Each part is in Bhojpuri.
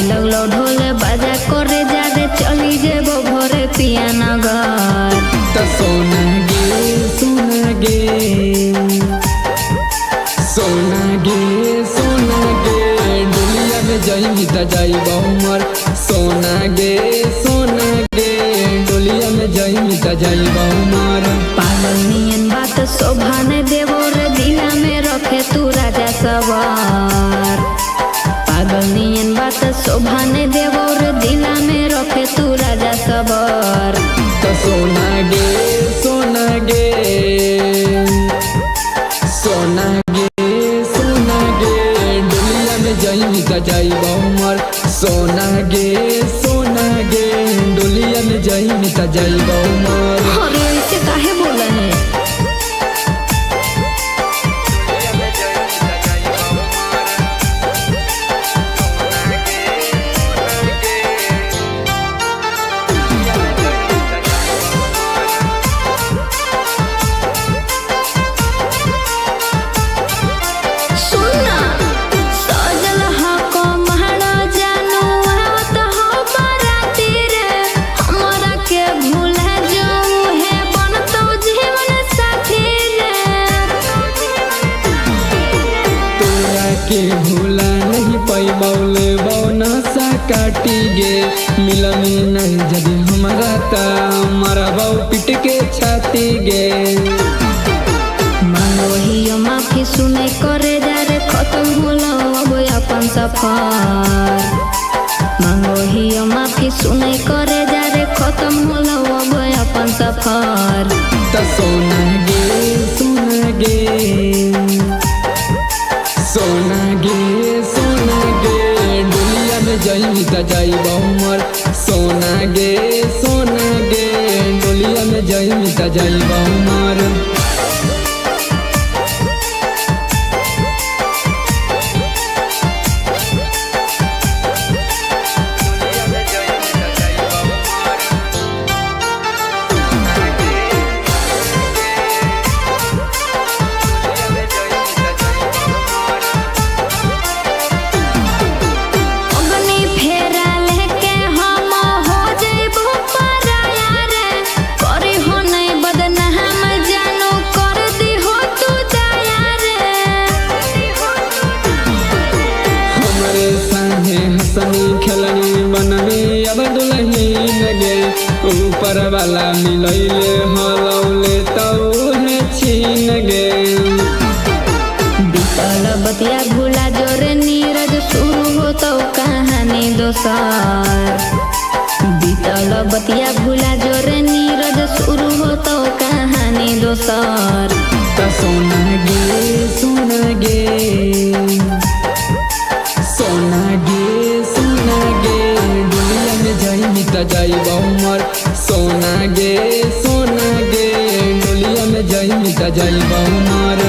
लगलो ढोल बाजा करे जा रे चली जेबो घरे पिया नगर। तो सोना गे सोना गे सोना गे सोना गे डोलिया में जाई त जाई बहुमर। सोना गे डोलिया में जाई त जाई बहुमर। पागल नियन बात शोभा ने देवो रे दिला में रखे तू राजा सवार। पागल नियन बात शोभा ने देवो रे दिला में रखे तू राजा सवार। तो सोना गे सोना गे सोना गे सोना गे डोलिया में जाई त जाई बहुमर। सोना गे डोलिया में जाई त जाई बहुमर। अरे ऐसे काहे बोला है? के भूला नहीं पैबौले बौना सा काटी गे। मिलनी नहीं जदि हमारा ता मारा बाऊ पिट के छाती गे। मांगो ही माफी सुने करे जा रे खत्म होला अब अपन सफर। मांगो ही माफी सुने करे जा रे खत्म होला अब अपन सफर। तो सोना गे सोना गे सोना गे डोलिया में जाई त जाई बहुमर। सोना गे डोलिया में जाई त जाई बहुमर। खेलनी बननी अब दुलही लगे ऊपर वाला मिलैले हलौले तौहे छीन गे। बीतल बतिया भूला जोरे नीरज शुरू हो तो कहानी दोसर। बीतल बतिया भूला जोरे नीरज शुरू हो तो कहानी दोसर। तो सोना गे सोना गे सोना गे डोलिया में जाई त जाई बहुमर। सोना गे डोलिया में जाई त जाई बहुमर।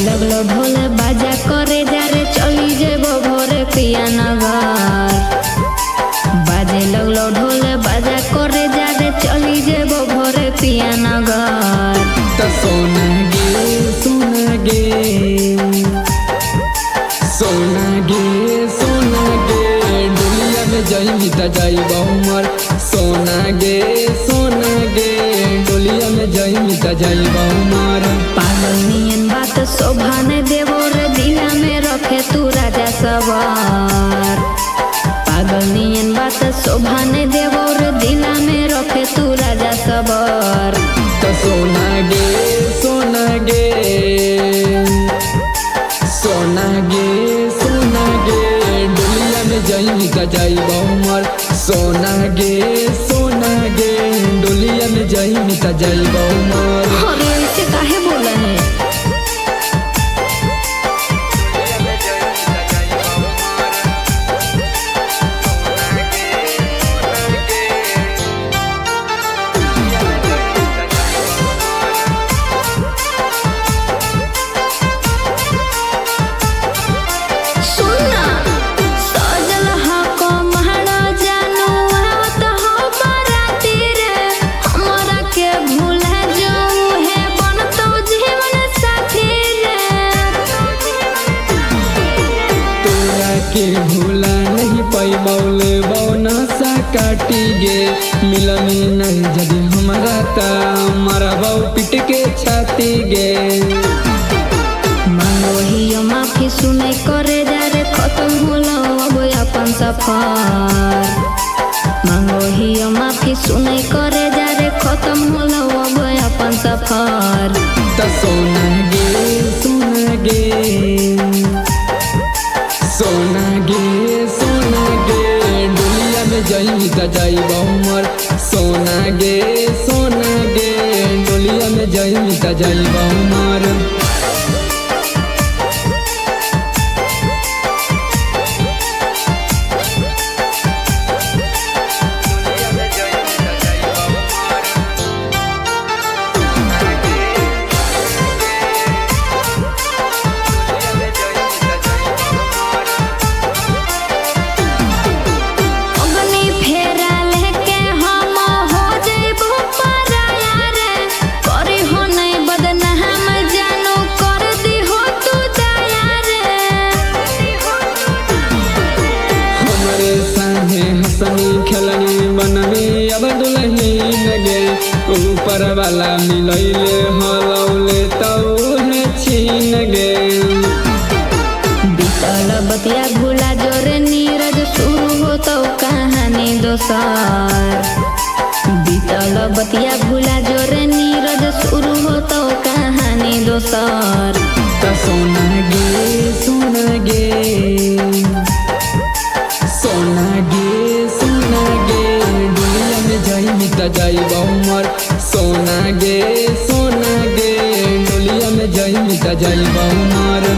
लगलो ढोल बाजा करे जा रे चली जेबो घरे पिया नगर। बाजे लगलो ढोल बाजा करे जा रे चली जेबो घरे पिया नगर। तो सोना गे सोना गे डोलिया में जाई त जाई बहुमर। सोना गे डोलिया में जाई त जाई बहुमर। पागल नियन बात शोभा ने देवो रे दिला में रखे तू राजा सवार। पागल नियन बात शोभा ने देवो रे दिला में रखे तू राजा सवार। तो सोना गे सोना जाइबो मोर। अरे ऐसे काहे बोला है? सुनना सजल हको महड़ा जानू आवत हो बाराती रे, हमरा के भूल जाऊं है बनतो जीवन साथी रे। तोरा के भूला नहीं पैबौले बौना सा काटी गे, मिलनी नहीं जदि हमरा ता मारा बाऊ पिट के छाती गे। मांगो हियो माफी सुने करे जा रे खत्म होला अब अपन सफर। मांगो हियो माफी सुने करे जा रे खत्म होला अब अपन सफर। त सोना गे सोना गे सोना गे सोना गे, डोलिया में जाई त जाइबो मोर। सोना गे सोना गे, डोलिया में जाई त जाइबो मोर। अग्नि फेरा लेके हम हो जइबो पराया रे, करी हो नहीं बदनाम जानू कर दी हो तू दया रे। हमरे साहे हसनी खेलनी बनमी अब दुल्हन गे, ऊपर वाला मिलैले हलौले तौहे छीन गे। बीतल बतिया भूला जोरे नीरज शुरू हो तो कहानी दोसर। बीतल बतिया भूला जोरे नीरज शुरू हो तो कहानी दोसर। त सोना गे सोना गे सोना गे सोना गे, डोलिया में जाई त जाइबो मोर। सोना गे सोना गे, डोलिया में जाई त जाइबो मोर।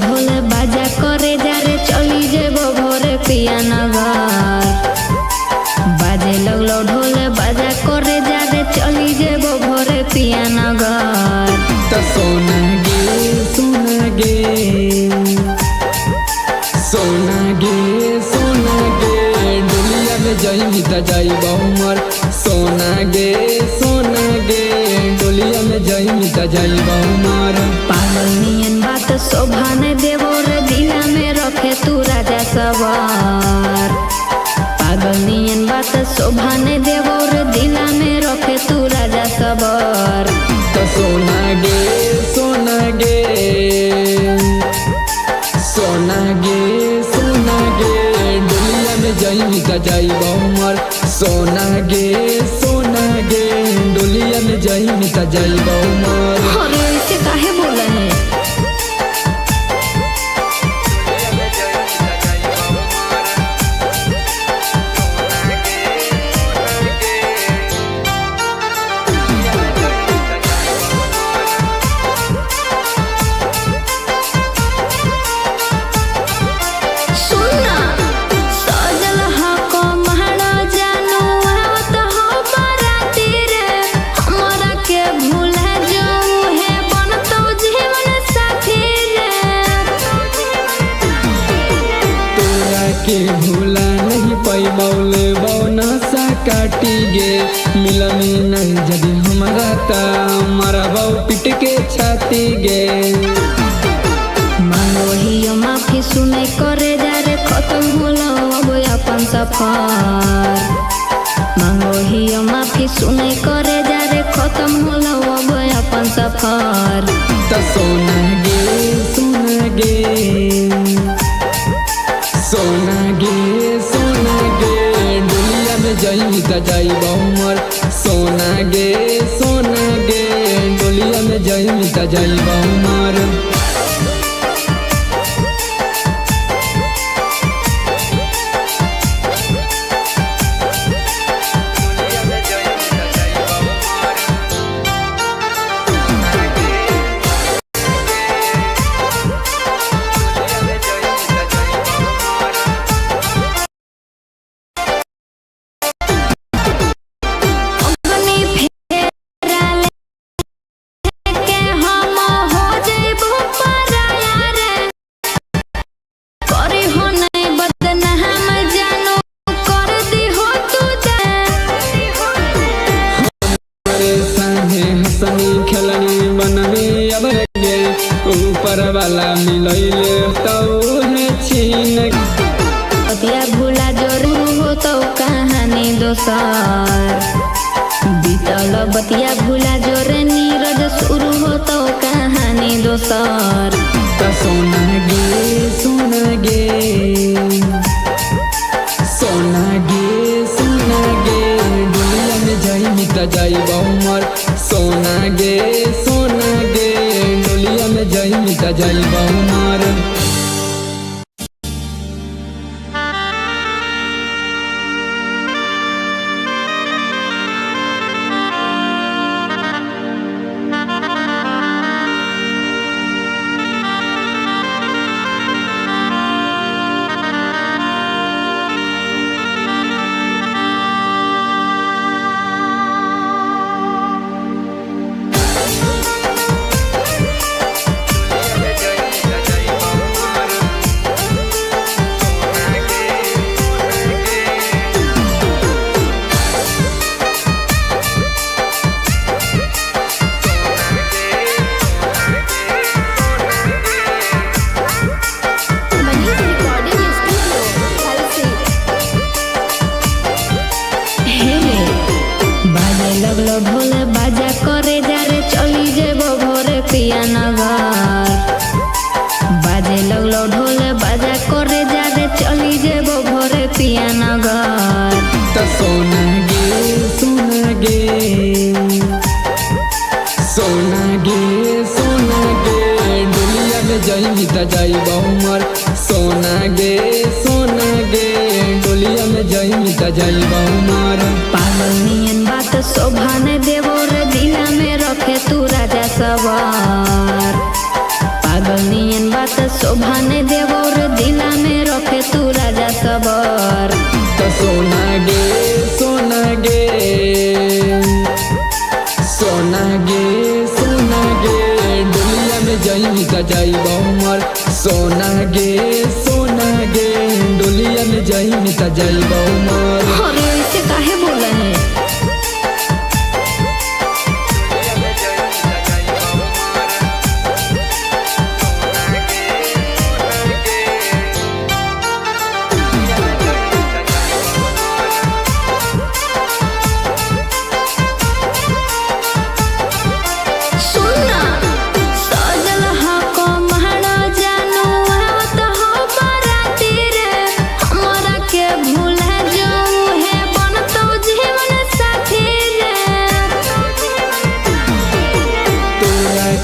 ढोल बाजा करे जा रे चली जेबो भोरे पिया नगर। बाजे लगलो ढोल बाजा करे जा रे चली जेबो भोरे पिया नगर। त सोना गे सोना गे सोना गे सोना गे, डोलिया में जाई त जाइबो मोर। सोना गे सोना गे, डोलिया में जाई त जाइबो मोर। पागल नियन बात शोभा ने देवो रे दिला में रखे तू राजा सवार। पागल नियन बात शोभा ने देवो रे दिला में रखे तू राजा सवार। त सोना गे सोना गे सोना गे सोना गे, डोलिया में जाई त जाइबो मोर। सोना गे सोना गे, डोलिया में जाई त जाइबो मोर। अरे ऐसे काहे बोला है? सुनना सजल हको महड़ा जानू आवत हो बाराती रे, हमरा के भूल जाऊं है बनतो जी नहीं पैबौले बौना सा काटी गे मिलनी नहीं जदि हमारा ता मारा बाऊ पिट के छाती गे मांगो हियो माफी सुने करे जा रे खत्म होलो अब अपन सफर मांगो हियो माफी सुने करे जा रे खत्म होलो अब अपन सफर त सोना गे सोना गे सोना गे सोना गे डोलिया में जाई त जाई बहुमर सोना गे डोलिया में जाई त जाई बहुमर खेलनी बनवी अब गे ऊपर वाला मिलैले तो है छीन बतिया भूला जरूर हो तो कहानी दोसर बीतल बतिया भूला जोरे नीरज शुरू हो तो कहानी दोसर त सोना गे सोना गे सोना गे सोना गे डोलिया में जाई त जाई बहुमर सोना गे डोलिया में जाई त जाई बहुमर लगलो ढोल बाजा करे जा रे चली जेबो भोरे पिया नगर बाजे लगलो ढोल बाजा करे जा रे चली जेबो भोरे पिया नगर त सोना गे सोना गे सोना गे डोलिया में जाई त जाई बहुमर सोना गे डोलिया में जाई त जाई बहुमर पागल नियन बात शोभा ने देवो रे दिला में रखे तू राजा सवार पागल नियन बात शोभा ने देवो रे दिला में रखे तू राजा सवार त सोना गे सोना गे डोलिया में जाई त जाई बहुमर सोना गे डोलिया में जाई त जाई बहुमर अरे ऐसे काहे बोला है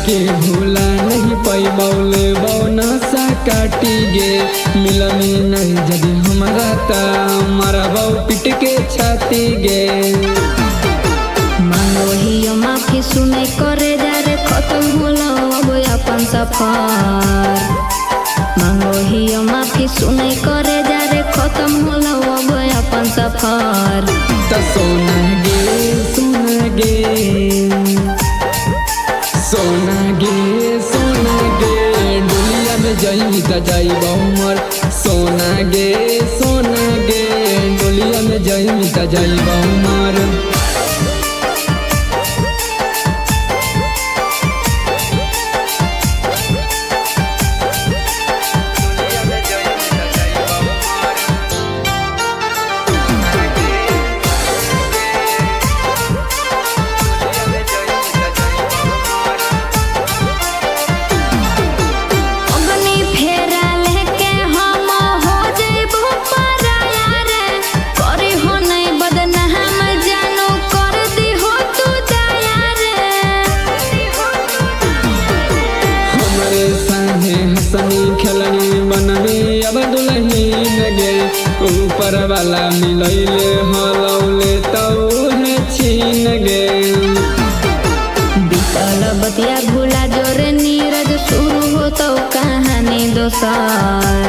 के भूला नहीं पैबौले बौना सा काटी गे मिलनी नहीं जदि हमारा ता मारा बाऊ पिट के छाती गे मांगो हियो माफी सुने करे जा रे खत्म होलो अब अपन सफर मांगो हियो माफी सुने करे जा रे खत्म होलो अब अपन सफर त सोना गे सोना गे डोलिया में जाई त जाई बहुमर सोना गे में जाई मिटा जाई बहुमार। खेलनी बननी अब दुल्हन गे ऊपर वाला मिलैले हलौले तौहे छीन गे। बीतल बतिया भूला जोरे नीरज शुरू हो तो कहानी दोसर।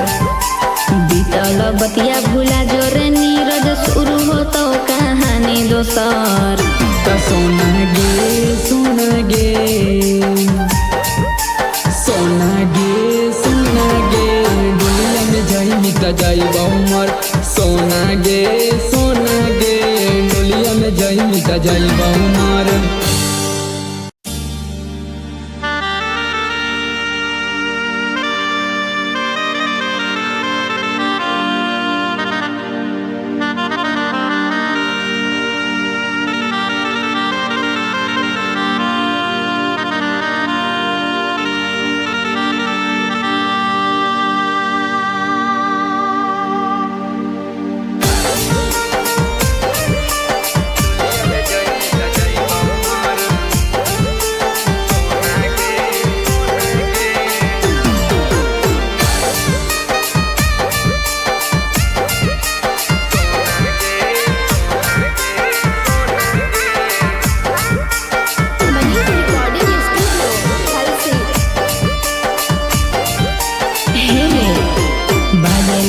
बीतल बतिया भूला जोरे नीरज शुरू हो तो कहानी दोसर। सोना गे सोना गे सोना गे दुनिया में जाई मिटा जाई बहुमार। सोना गे दुनिया में जाई मिटा जाई बहुमार।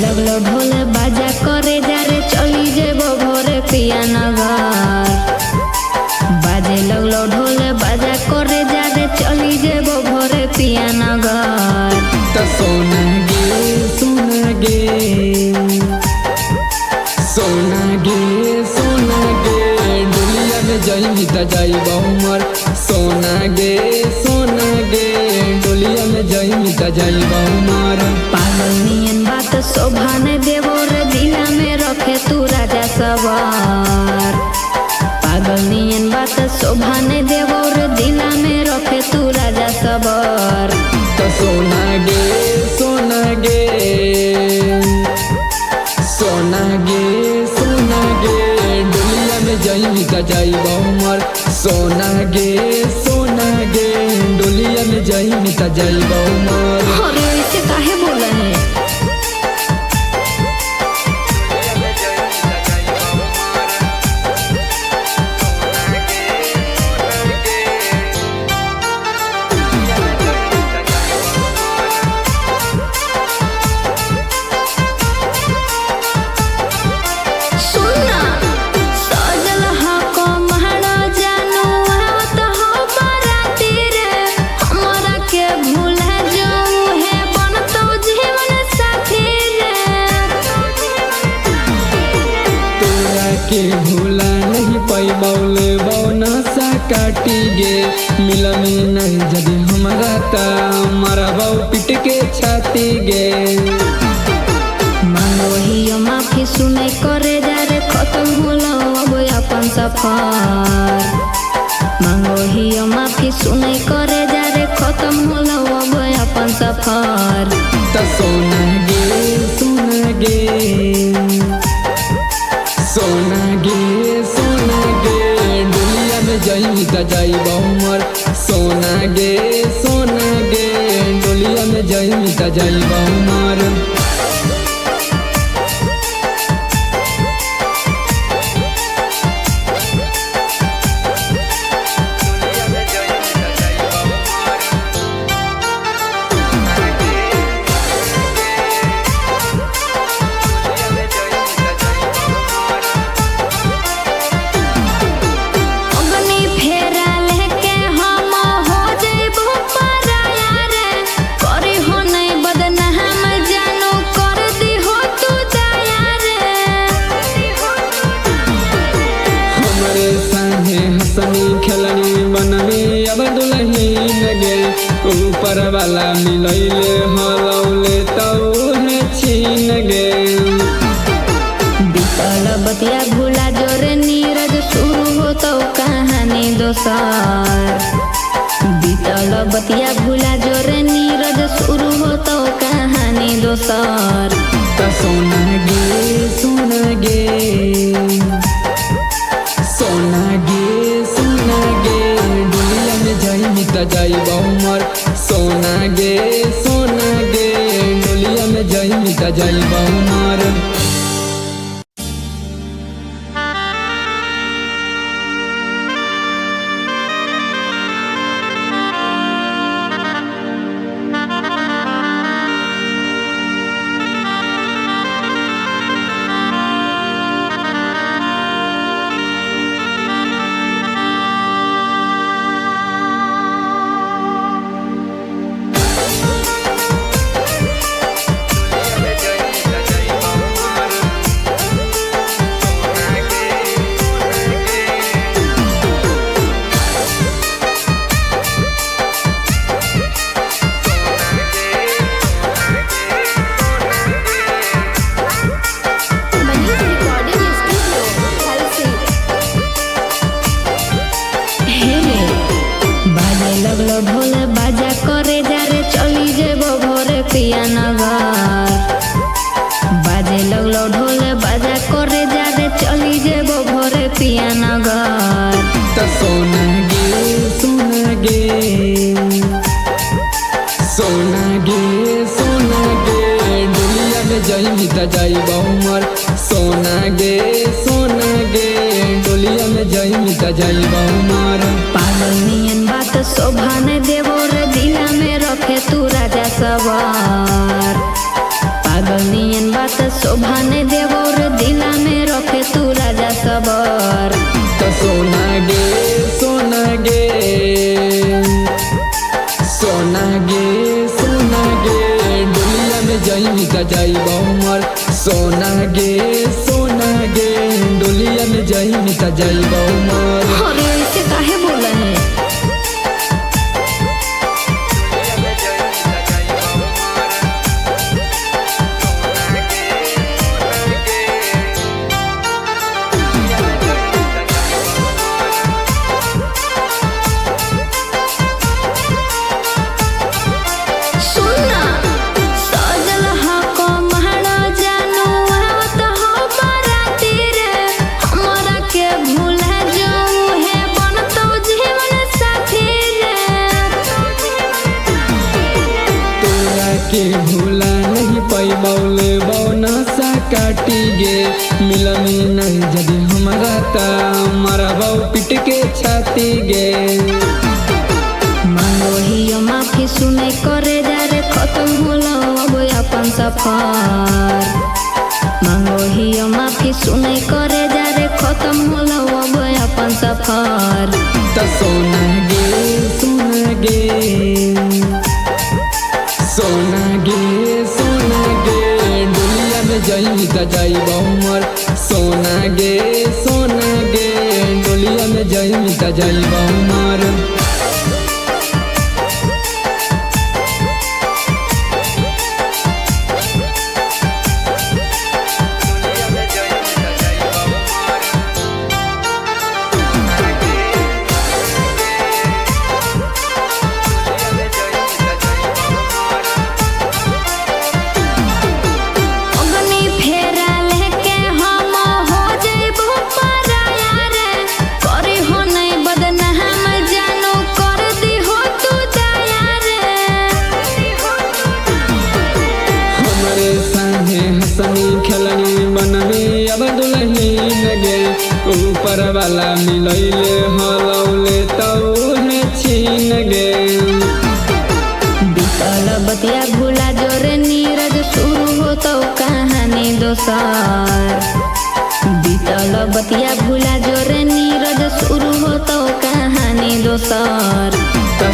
लगलो ढोल बाजा करे जा रे चली जेबो भोरे पिया नगर। बाजे लगलो ढोल बाजा करे जा रे चली जेबो भोरे पिया नगर। तो सोना गे दुनिया में जाई मिटा जाई बहुमार। सोना गे दुनिया में जाई मिटा जाई बहुमार। पागल नियन बात शोभा ने देवो रे दिला में रखे तू राजा सवार। पागल नियन बात शोभा ने देवो रे दिला में रखे तू राजा सवार। तो सोना गे दुनिया में जाई मिटा जाई बहुमार। सोना गे दुनिया में जाई मिटा जाई बहुमार। अरे ऐसे काहे बोला है? के भूला नहीं पाई बौले बौना सा काटी गे। मिलनी नहीं जदि हमारा ता मारा बाऊ पिट के छाती गे। मांगो ही माफी सुने करे जा रे खत्म होलो अब अपन सफर। मांगो ही माफी सुने करे जा रे खत्म होलो अब अपन सफर। तो सोना गे दुनिया में जाई मिटा जाई बहुमार। सोना गे दुनिया में जाई मिटा जाई बहुमार। हो जाइबो पराया रे करी हो नहीं बदनाम वाला मिलैले हलौले तौहे छीन गे। बीतल बतिया भूला जोरे नीरज शुरू होतो कहानी दोसर। बीतल बतिया भूला जोरे नीरज शुरू होतो कहानी दोसर। सोना गे सोना गे सोना गे सोना गे डोलिया में जाई मिता जाई बहुमर। सोना गे डोलिया में जाई मिता जाई बहुमर। लगलो ढोल बाजा करे जा रे चली जेबो भोरे पिया नगर। बाजे लगलो ढोल बाजा करे जा रे चली जेबो भोरे पिया नगर। सोना गे सोना गे सोना गे सोना गे डोलिया में जाई मिता जाई बहुमर। सोना गे डोलिया में जाई मिता जाई बहुमर। पागल नियन बात शोभा ने देवो रे दिला में रखे तू राजा सवार। पागल नियन बात शोभा ने देवो रे दिला में रखे तू राजा सवार। सोना गे सोना गे सोना गे सोना गे डोलिया में जाई मिता जाई बहुमर। सोना गे डोलिया में जाई मिता जाई बहुमर। अरे ऐसे काहे बोला है? के भूला नहीं पैबौले बौना सा काटी गे। मिलनी नहीं जदि हमारा ता मारा बाऊ पिट के छाती गे। मांगो हियो माफी सुने करे जा रे खत्म होलो अब अपन सफर। मांगो हियो माफी सुने करे जा रे खत्म होलो अब अपन सफर। सोना गे सोना गे सोना गे डोलिया में जाई मिता जाई बहुमर। सोना गे डोलिया में जाई मिता जाई बहुमर। खेलनी बननी अब दुल्हनी लगे। ऊपर वाला मिलैले हलौले तौहे छीन गे। बीतल बतिया भूला जोरे नीरज शुरू होतो कहानी दोसर। बीतल बतिया भूला जोरे नीरज शुरू होतो कहानी दोसर।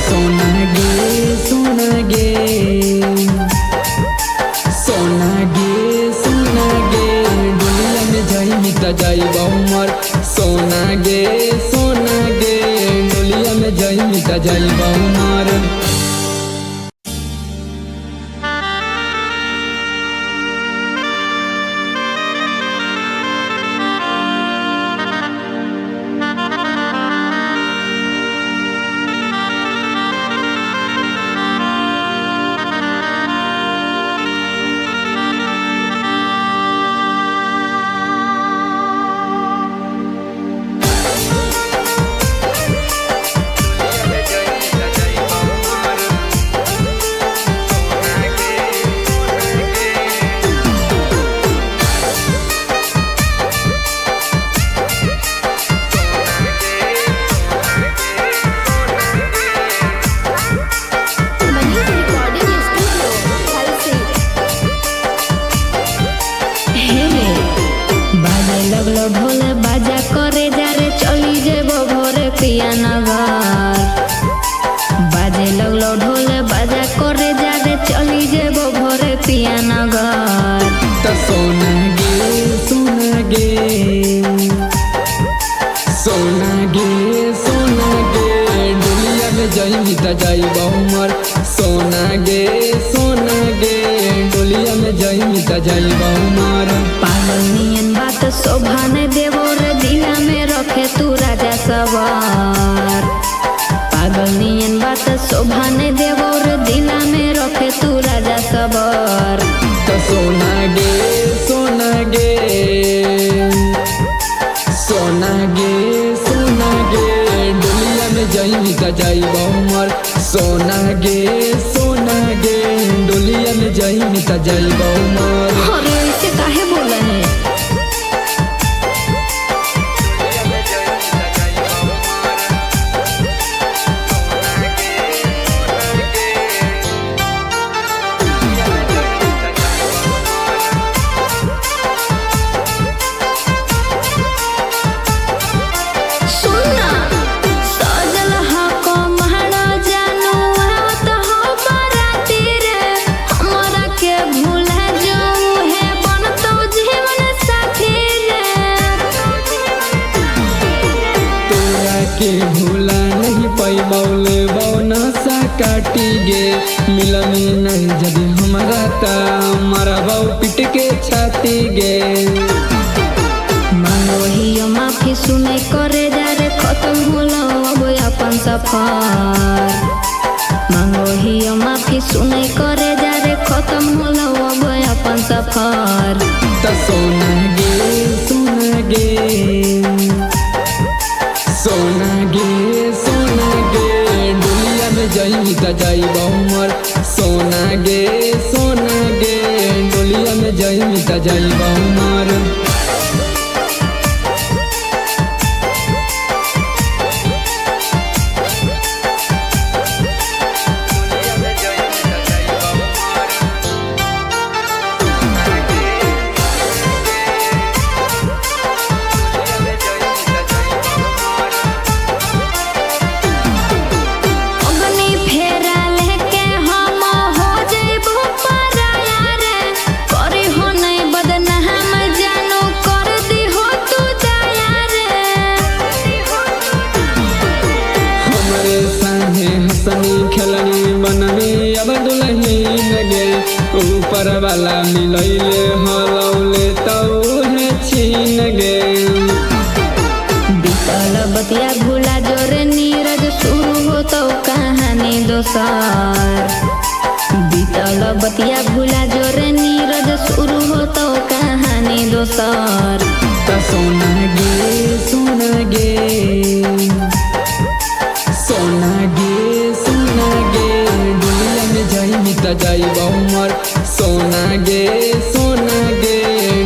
सोना गे सोना गे सोना गे डोलिया में जाई मिता जाई बहुमर। सोना गे डोलिया में जाई मिता जाई बहुमर। लगलो ढोल बाजा करे जा रे चली जेबो भोरे पिया नगर। बाजे लगलो ढोल बाजा करे जा रे चली जेबो भोरे पिया नगर। तो सोना गे सोना गे सोना गे सोना गे डोलिया में जाई त जाई बहुमर। सोना गे डोलिया में जाई त जाई बहुमर। पागल नियन बात शोभा ने देवो रे दिला में रखे तू राजा सवार। पागल नियन बात शोभा ने देवो रे दिला में रखे तू राजा सवार। तो सोना गे सोना गे सोना गे सोना गे डोलिया में जाई त जाई बहुमर। सोना गे डोलिया में जाई त जाई बहुमर। अरे ऐसे काहे बोला है? सुनना सजल हको महड़ा जानू आवत हो बाराती रे। हमरा के भूला जाऊ है बनतो जीवन साथी रे। तोरा के भूला नहीं पैबौले बौना सा काटी गे। मिलनी नहीं जदि हमारा ता मारा बाऊ पिट के छाती गे। मांगो हियो माफी सुने करे जा रे खत्म होला अब अपन सफर। मांगो हियो माफी सुने करे जा रे खत्म होला अब अपन सफर। तो सोना गे सोना गे सोना गे सोना गे डोलिया में जाई त जाई बहुमर। सोना गे डोलिया में जाई त जाई बहुमर। अग्नि फेरा लेके हम हो जइबो पराया रे। करी हो नहीं बदनाम जानू कर दी हो तू दया रे। हमरे संगे हंसनी खेलनी बननी अब दुल्हन गे। ऊपर वाला मिलैले हलौले तो है छीन गे। बीतल बतिया भूला जोरे नीरज शुरू हो तो कहानी दोसर। बीतल बतिया भूला जोरे नीरज शुरू हो तो कहानी दोसर। तो सोना गे सोना गे सोना गे डोलिया में जाई त जाई बहुमर। सोना गे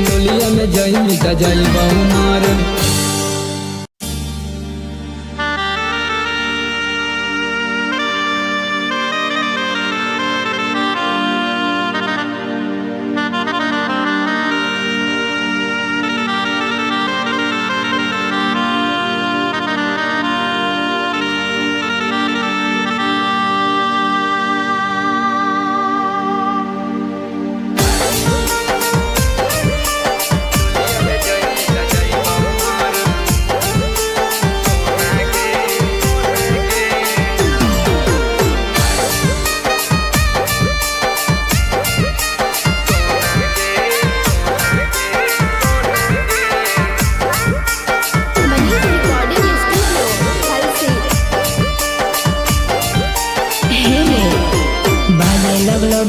डोलिया में जाई त जाई बहुमर।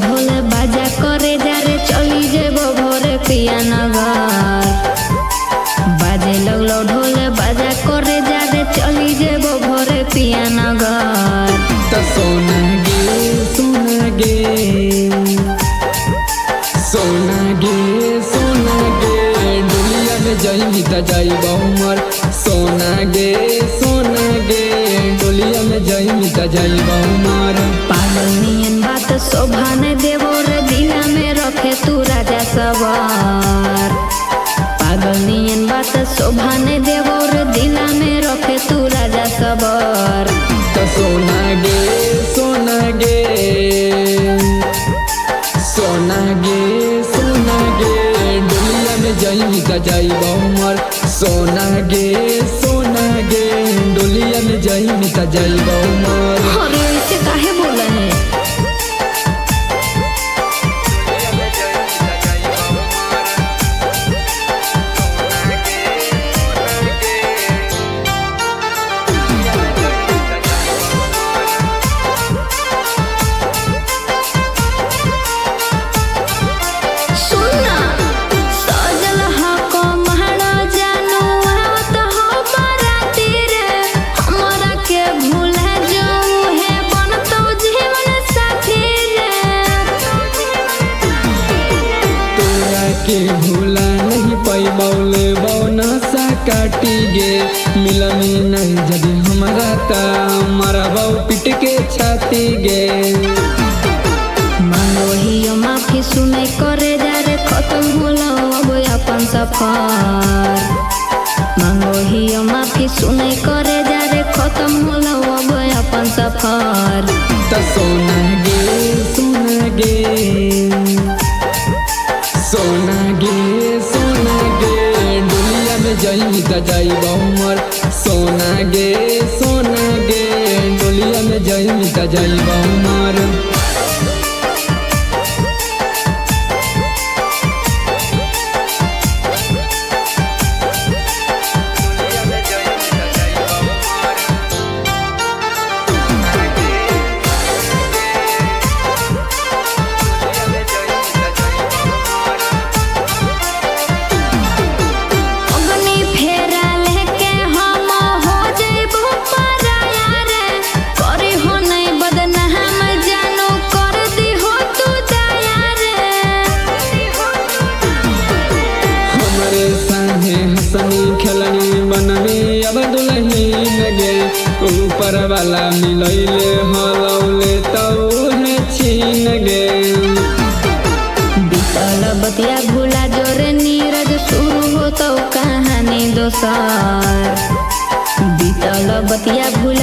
ढोल बाजा करे जा रे चली जेबो भोरे पिया नगर। बाजे लगलो ढोल बाजा करे जा रे चली जेबो भोरे पिया नगर। तो सोना गे सोना गे सोना गे डोलिया में जाई त जाई बहुमर। सोना गे डोलिया में जाई त जाई बहुमर। पागल नियन बात शोभा ने देवो रे दिला में रखे तू राजा सवार। पागल नियन बात शोभा नहीं देवो रे दिला में रखे तू राजा सबर। तो सोना गे सोना गे सोना गे सोना गे डोलिया में जाई त जाई हमर सोना गे डोलिया में जाई त जाई हमर। अरे ऐसे काहे बोला है? सुनना सजल हको महड़ा जानू आवत हो बाराती रे हमरा के भूल जाऊं है बनतो जीवन साथी रे। तोरा के भूला नहीं पैबौले बौना सा काटी गे मिलनी नहीं जदि हमरा ता मरबौ पिट के छाती गे। मांगो हियो माफी सुने करे जा रे खत्म होला अब अपन सफर। मांगो हियो माफी सुने करे जा रे खत्म होला अब अपन सफर। त सोना गे सोना गे सोना गे सोना गे डोलिया में जाई त जाई हमर सोना गे डोलिया में जाई त जाई हमर। अग्नि फेरा लेके हम हो जइबो पराया रे करी हो नहीं बदनाम जानू कर दी हो तू दया रे। हमरे संगे हंसनी खेलनी बननी अब दुल्हन गे ऊपर वाला मिलैले हलौले तौहे छीन गे। बीतल बतिया भूला जोरे नीरज शुरू हो तो कहानी दोसर। बीतल बतिया भूला